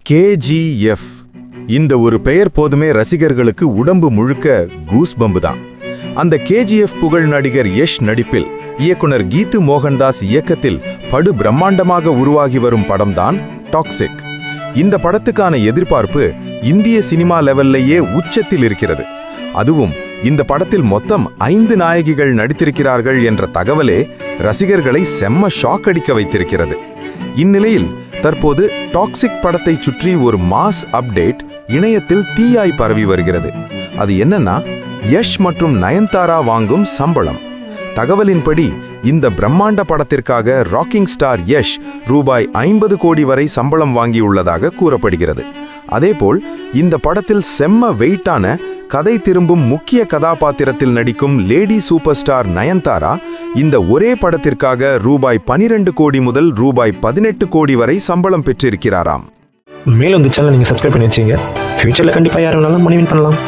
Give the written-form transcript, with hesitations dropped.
KGF இந்த ஒரு பெயர் போதுமே ரசிகர்களுக்கு உடம்பு முழுக்க கூஸ்பம்பு தான். அந்த KGF புகழ் நடிகர் யஷ் நடிப்பில் இயக்குனர் கீது மோகன்தாஸ் இயக்கத்தில் படு பிரம்மாண்டமாக உருவாகி வரும் படம்தான் டாக்ஸிக். இந்த படத்துக்கான எதிர்பார்ப்பு இந்திய சினிமா லெவல்லையே உச்சத்தில் இருக்கிறது. அதுவும் இந்த படத்தில் மொத்தம் 5 நாயகிகள் நடித்திருக்கிறார்கள் என்ற தகவலே ரசிகர்களை செம்ம ஷாக் அடிக்க வைத்திருக்கிறது. இந்நிலையில் தற்போது டாக்ஸிக் படத்தை சுற்றி ஒரு மாஸ் அப்டேட் இணையத்தில் தீயாய் பரவி வருகிறது. அது என்னன்னா, யஷ் மற்றும் நயன்தாரா வாங்கும் சம்பளம். தகவலின்படி இந்த பிரம்மாண்ட படத்திற்காக ராக்கிங் ஸ்டார் யஷ் ரூபாய் 50 கோடி வரை சம்பளம் வாங்கியுள்ளதாக கூறப்படுகிறது. அதேபோல் இந்த படத்தில் செம்ம வெயிட்டான கதை திரும்பும் முக்கிய கதாபாத்திரத்தில் நடிக்கும் லேடி சூப்பர் ஸ்டார் நயன்தாரா இந்த ஒரே படத்திற்காக ரூபாய் 12 கோடி முதல் ரூபாய் 18 கோடி வரை சம்பளம் பெற்றிருக்கிறாராம். மேலும் இந்த சேனலை நீங்கள் சப்ஸ்கிரைப் பண்ணி வச்சுங்க. ஃபியூச்சரில் கண்டிப்பாக யாரும் நல்லா மணி வின் பண்ணலாம்.